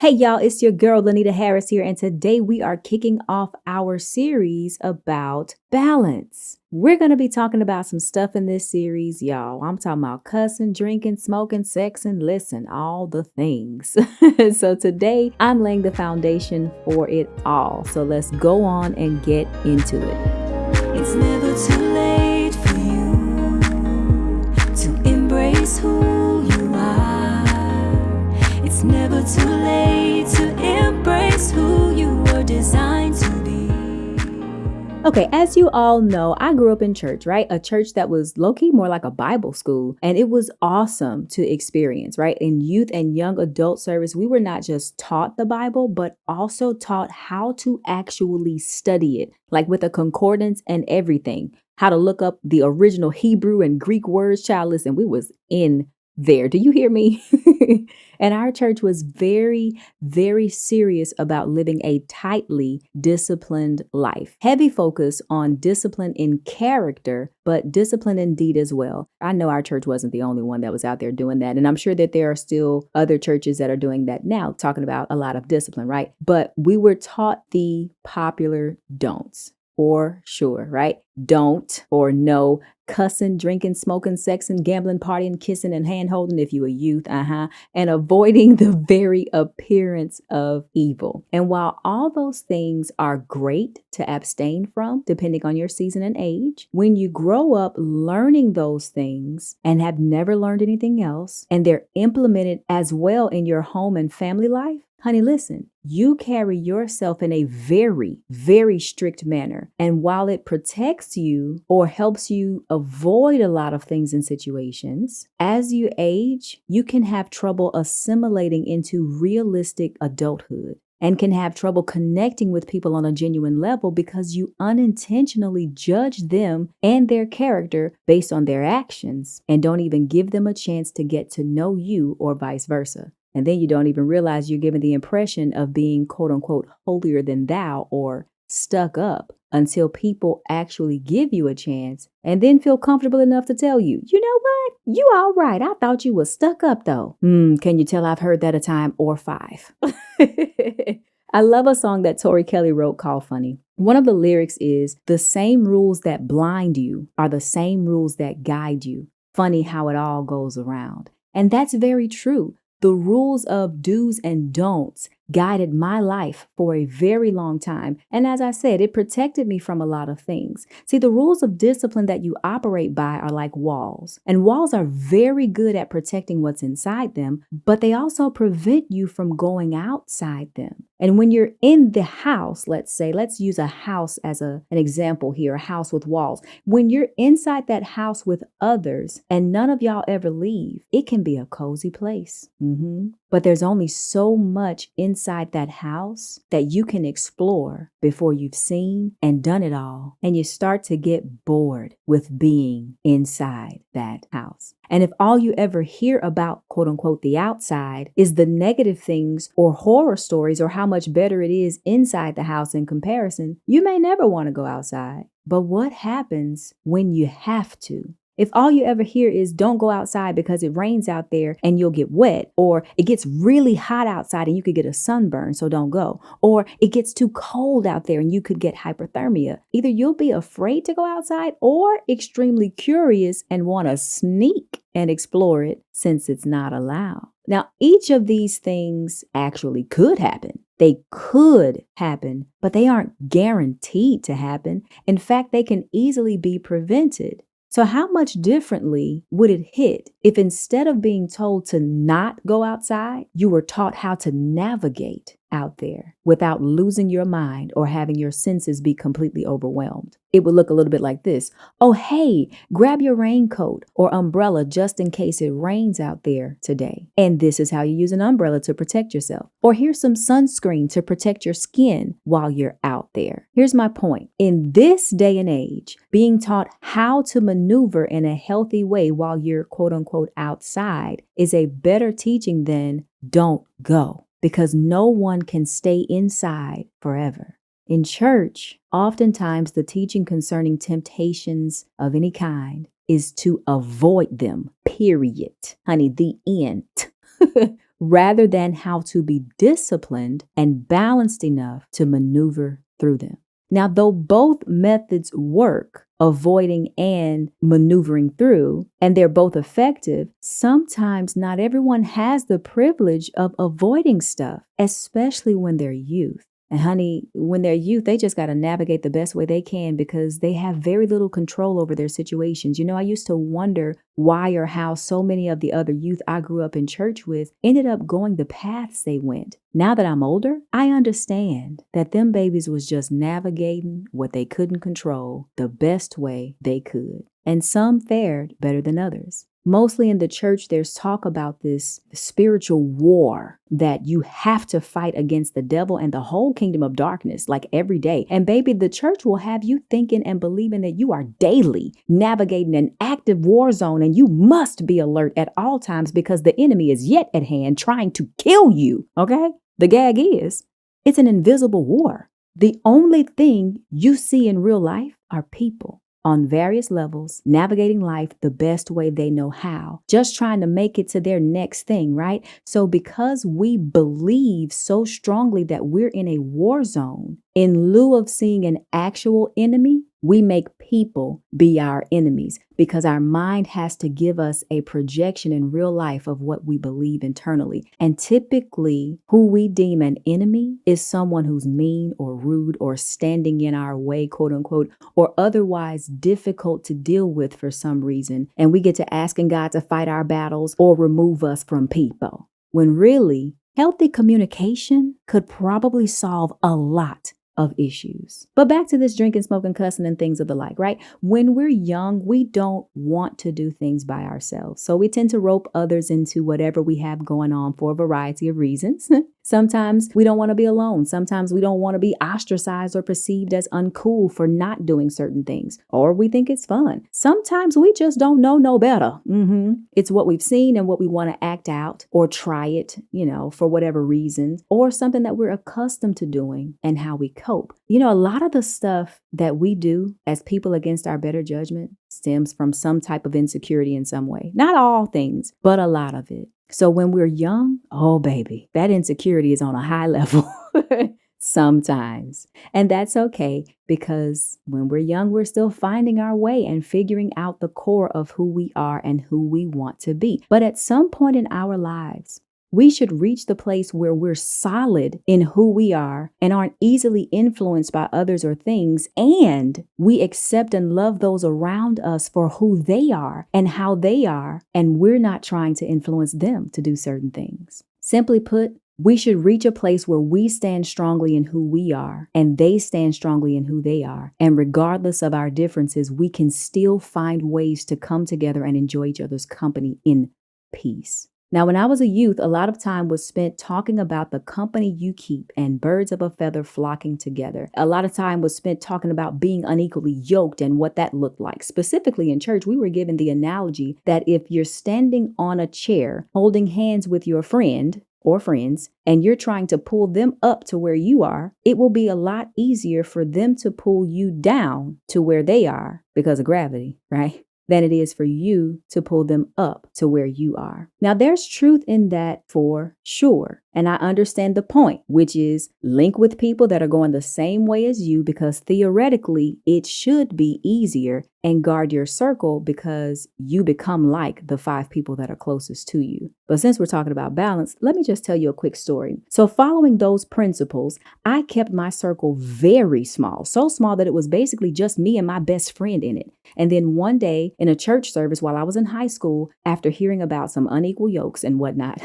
Hey y'all, it's your girl Lenita Harris here, and today we are kicking off our series about balance. We're going to be talking about some stuff in this series, y'all. I'm talking about cussing, drinking, smoking, sex, and listen, all the things. So today I'm laying the foundation for it all. So let's go on and get into it. It's never too late for you to embrace who you are. It's never too late to embrace who you were designed to be. Okay, as you all know, I grew up in church, right? A church that was low-key more like a Bible school. And it was awesome to experience, right? In youth and young adult service, we were not just taught the Bible, but also taught how to actually study it, like with a concordance and everything, how to look up the original Hebrew and Greek words, child. Listen, we was in there. Do you hear me? And our church was very, very serious about living a tightly disciplined life. Heavy focus on discipline in character, but discipline in deed as well. I know our church wasn't the only one that was out there doing that. And I'm sure that there are still other churches that are doing that now, talking about a lot of discipline, right? But we were taught the popular don'ts. For sure, right? Don't or no cussing, drinking, smoking, sexing, gambling, partying, kissing, and hand holding if you a youth, and avoiding the very appearance of evil. And while all those things are great to abstain from, depending on your season and age, when you grow up learning those things and have never learned anything else, and they're implemented as well in your home and family life, honey, listen, you carry yourself in a very, very strict manner. And while it protects you or helps you avoid a lot of things and situations, as you age, you can have trouble assimilating into realistic adulthood and can have trouble connecting with people on a genuine level because you unintentionally judge them and their character based on their actions and don't even give them a chance to get to know you or vice versa. And then you don't even realize you're given the impression of being quote unquote holier than thou or stuck up until people actually give you a chance and then feel comfortable enough to tell you, you know what? You all right. I thought you was stuck up though. Can you tell I've heard that a time or five? I love a song that Tori Kelly wrote called Funny. One of the lyrics is, the same rules that blind you are the same rules that guide you. Funny how it all goes around. And that's very true. The rules of do's and don'ts guided my life for a very long time. And as I said, it protected me from a lot of things. See, the rules of discipline that you operate by are like walls. And walls are very good at protecting what's inside them, but they also prevent you from going outside them. And when you're in the house, let's use a house as an example here, a house with walls. When you're inside that house with others and none of y'all ever leave, it can be a cozy place. But there's only so much inside that house that you can explore before you've seen and done it all. And you start to get bored with being inside that house. And if all you ever hear about, quote unquote, the outside is the negative things or horror stories or how much better it is inside the house in comparison, you may never want to go outside. But what happens when you have to? If all you ever hear is don't go outside because it rains out there and you'll get wet, or it gets really hot outside and you could get a sunburn, so don't go, or it gets too cold out there and you could get hypothermia, either you'll be afraid to go outside or extremely curious and want to sneak and explore it since it's not allowed. Now, each of these things actually could happen. They could happen, but they aren't guaranteed to happen. In fact, they can easily be prevented. So how much differently would it hit if instead of being told to not go outside, you were taught how to navigate out there without losing your mind or having your senses be completely overwhelmed? It would look a little bit like this. Oh, hey, grab your raincoat or umbrella just in case it rains out there today. And this is how you use an umbrella to protect yourself. Or here's some sunscreen to protect your skin while you're out there. Here's my point. In this day and age, being taught how to maneuver in a healthy way while you're quote unquote outside is a better teaching than don't go. Because no one can stay inside forever. In church, oftentimes the teaching concerning temptations of any kind is to avoid them, period. Honey, the end. rather than how to be disciplined and balanced enough to maneuver through them. Now, though both methods work, avoiding and maneuvering through, and they're both effective, sometimes not everyone has the privilege of avoiding stuff, especially when they're youth. And honey, when they're youth, they just got to navigate the best way they can because they have very little control over their situations. I used to wonder why or how so many of the other youth I grew up in church with ended up going the paths they went. Now that I'm older, I understand that them babies was just navigating what they couldn't control the best way they could. And some fared better than others. Mostly in the church, there's talk about this spiritual war that you have to fight against the devil and the whole kingdom of darkness, like every day. And baby, the church will have you thinking and believing that you are daily navigating an active war zone and you must be alert at all times because the enemy is yet at hand trying to kill you, okay? The gag is, it's an invisible war. The only thing you see in real life are people on various levels, navigating life the best way they know how, just trying to make it to their next thing, right? So because we believe so strongly that we're in a war zone, in lieu of seeing an actual enemy, we make people be our enemies because our mind has to give us a projection in real life of what we believe internally. And typically, who we deem an enemy is someone who's mean or rude or standing in our way, quote unquote, or otherwise difficult to deal with for some reason. And we get to asking God to fight our battles or remove us from people. When really, healthy communication could probably solve a lot of issues. But back to this drinking, smoking, cussing, and things of the like, right? When we're young, we don't want to do things by ourselves. So we tend to rope others into whatever we have going on for a variety of reasons. Sometimes we don't want to be alone. Sometimes we don't want to be ostracized or perceived as uncool for not doing certain things. Or we think it's fun. Sometimes we just don't know no better. It's what we've seen and what we want to act out or try it, for whatever reason, or something that we're accustomed to doing and how we cope. A lot of the stuff that we do as people against our better judgment stems from some type of insecurity in some way. Not all things, but a lot of it. So when we're young, oh baby, that insecurity is on a high level sometimes. And that's okay because when we're young, we're still finding our way and figuring out the core of who we are and who we want to be. But at some point in our lives, we should reach the place where we're solid in who we are and aren't easily influenced by others or things. And we accept and love those around us for who they are and how they are. And we're not trying to influence them to do certain things. Simply put, we should reach a place where we stand strongly in who we are and they stand strongly in who they are. And regardless of our differences, we can still find ways to come together and enjoy each other's company in peace. Now, when I was a youth, a lot of time was spent talking about the company you keep and birds of a feather flocking together. A lot of time was spent talking about being unequally yoked and what that looked like. Specifically in church, we were given the analogy that if you're standing on a chair holding hands with your friend or friends, and you're trying to pull them up to where you are, it will be a lot easier for them to pull you down to where they are because of gravity, right? Than it is for you to pull them up to where you are. Now, there's truth in that for sure. And I understand the point, which is link with people that are going the same way as you because theoretically it should be easier, and guard your circle because you become like the 5 people that are closest to you. But since we're talking about balance, let me just tell you a quick story. So following those principles, I kept my circle very small, so small that it was basically just me and my best friend in it. And then one day in a church service while I was in high school, after hearing about some unequal yokes and whatnot,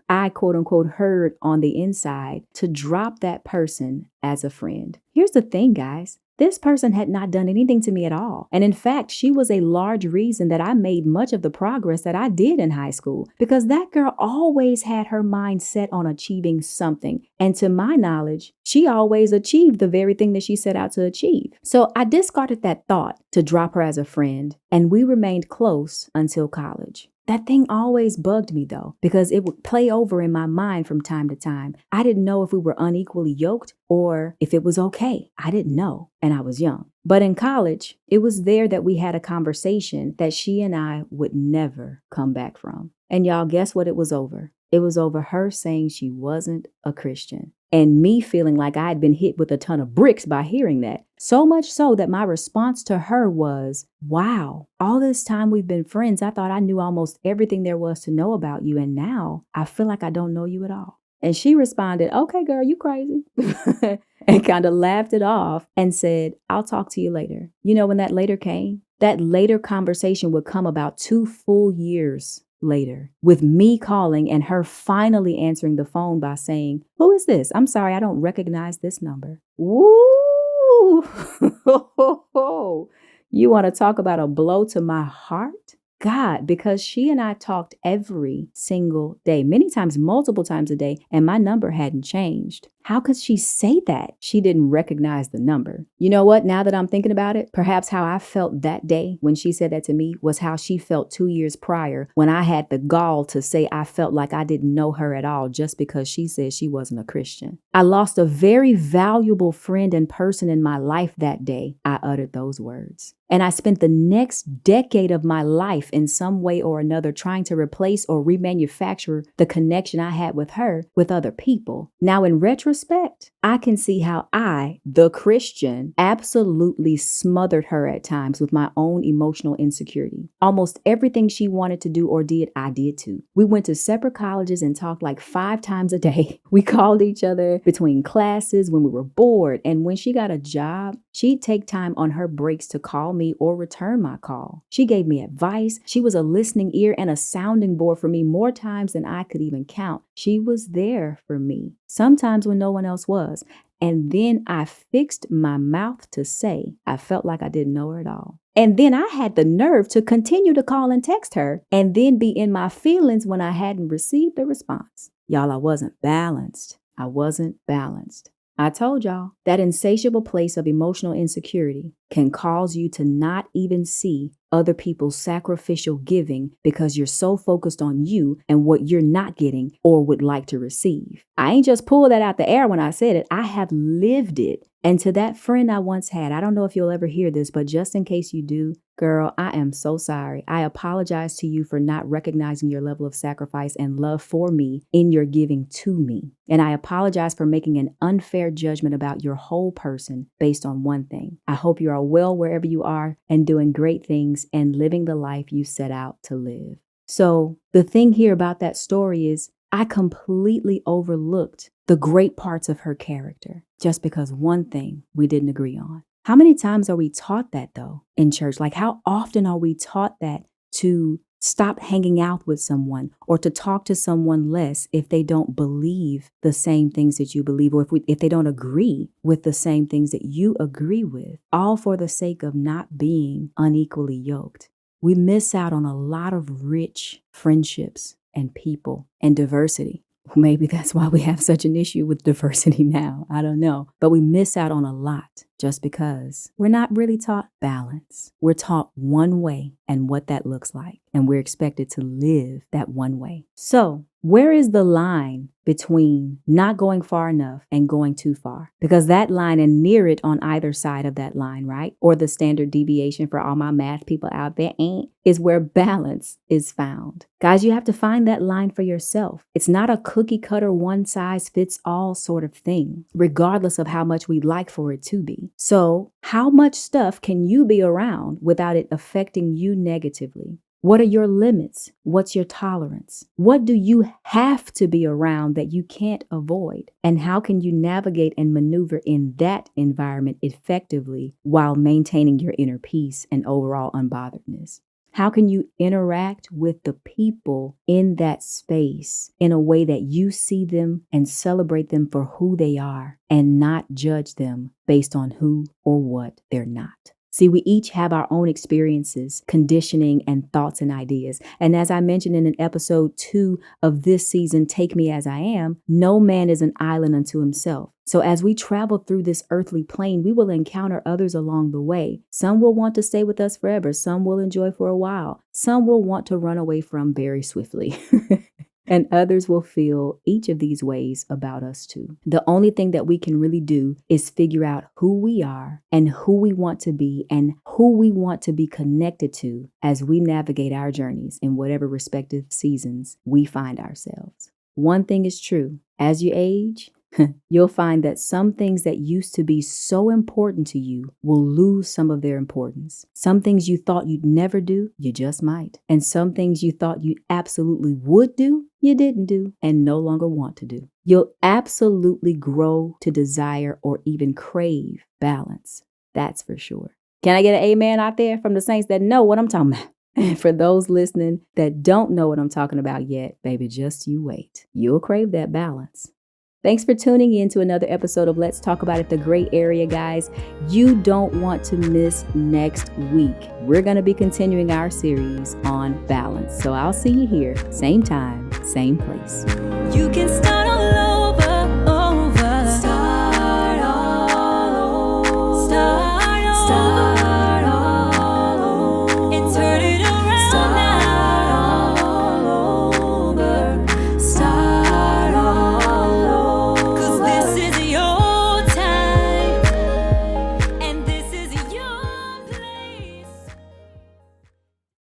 I quote unquote heard on the inside to drop that person as a friend. Here's the thing, guys. This person had not done anything to me at all. And in fact, she was a large reason that I made much of the progress that I did in high school because that girl always had her mind set on achieving something. And to my knowledge, she always achieved the very thing that she set out to achieve. So I discarded that thought to drop her as a friend, and we remained close until college. That thing always bugged me though, because it would play over in my mind from time to time. I didn't know if we were unequally yoked or if it was okay. I didn't know, and I was young. But in college, it was there that we had a conversation that she and I would never come back from. And y'all, guess what it was over? It was over her saying she wasn't a Christian. And me feeling like I had been hit with a ton of bricks by hearing that. So much so that my response to her was, wow, all this time we've been friends, I thought I knew almost everything there was to know about you. And now I feel like I don't know you at all. And she responded, okay, girl, you crazy. And kind of laughed it off and said, I'll talk to you later. You know, when that later came, that later conversation would come about 2 full years later, with me calling and her finally answering the phone by saying, who is this? I'm sorry, I don't recognize this number. Woo! You want to talk about a blow to my heart? God, because she and I talked every single day, many times, multiple times a day, and my number hadn't changed. How could she say that? She didn't recognize the number. You know what? Now that I'm thinking about it, perhaps how I felt that day when she said that to me was how she felt 2 years prior when I had the gall to say I felt like I didn't know her at all just because she said she wasn't a Christian. I lost a very valuable friend and person in my life that day I uttered those words. And I spent the next decade of my life in some way or another trying to replace or remanufacture the connection I had with her with other people. Now, in retrospect, I can see how I, the Christian, absolutely smothered her at times with my own emotional insecurity. Almost everything she wanted to do or did, I did too. We went to separate colleges and talked like 5 times a day. We called each other between classes when we were bored. And when she got a job, she'd take time on her breaks to call me or return my call. She gave me advice. She was a listening ear and a sounding board for me more times than I could even count. She was there for me, sometimes when no one else was. And then I fixed my mouth to say I felt like I didn't know her at all. And then I had the nerve to continue to call and text her and then be in my feelings when I hadn't received a response. Y'all, I wasn't balanced. I wasn't balanced. I told y'all that insatiable place of emotional insecurity can cause you to not even see other people's sacrificial giving because you're so focused on you and what you're not getting or would like to receive. I ain't just pulled that out the air when I said it. I have lived it. And to that friend I once had, I don't know if you'll ever hear this, but just in case you do, girl, I am so sorry. I apologize to you for not recognizing your level of sacrifice and love for me in your giving to me. And I apologize for making an unfair judgment about your whole person based on one thing. I hope you are well wherever you are and doing great things and living the life you set out to live. So the thing here about that story is I completely overlooked the great parts of her character just because one thing we didn't agree on. How many times are we taught that though in church? Like how often are we taught that to stop hanging out with someone or to talk to someone less if they don't believe the same things that you believe or if they don't agree with the same things that you agree with, all for the sake of not being unequally yoked? We miss out on a lot of rich friendships and people and diversity. Maybe that's why we have such an issue with diversity now. I don't know. But we miss out on a lot just because we're not really taught balance. We're taught one way and what that looks like. And we're expected to live that one way. So where is the line between not going far enough and going too far? Because that line and near it on either side of that line, right? Or the standard deviation for all my math people out there is where balance is found. Guys, you have to find that line for yourself. It's not a cookie cutter, one size fits all sort of thing, regardless of how much we'd like for it to be. So how much stuff can you be around without it affecting you negatively? What are your limits? What's your tolerance? What do you have to be around that you can't avoid? And how can you navigate and maneuver in that environment effectively while maintaining your inner peace and overall unbotheredness? How can you interact with the people in that space in a way that you see them and celebrate them for who they are and not judge them based on who or what they're not? See, we each have our own experiences, conditioning, and thoughts and ideas. And as I mentioned in an episode 2 of this season, Take Me As I Am, no man is an island unto himself. So as we travel through this earthly plane, we will encounter others along the way. Some will want to stay with us forever. Some will enjoy for a while. Some will want to run away from very swiftly. And others will feel each of these ways about us too. The only thing that we can really do is figure out who we are and who we want to be and who we want to be connected to as we navigate our journeys in whatever respective seasons we find ourselves. one thing is true. As you age, you'll find that some things that used to be so important to you will lose some of their importance. Some things you thought you'd never do, you just might. And some things you thought you absolutely would do, you didn't do and no longer want to do. You'll absolutely grow to desire or even crave balance. That's for sure. Can I get an amen out there from the saints that know what I'm talking about? And for those listening that don't know what I'm talking about yet, baby, just you wait. You'll crave that balance. Thanks for tuning in to another episode of Let's Talk About It, the gray area, guys. You don't want to miss next week. We're going to be continuing our series on balance. So I'll see you here, same time, same place. You can start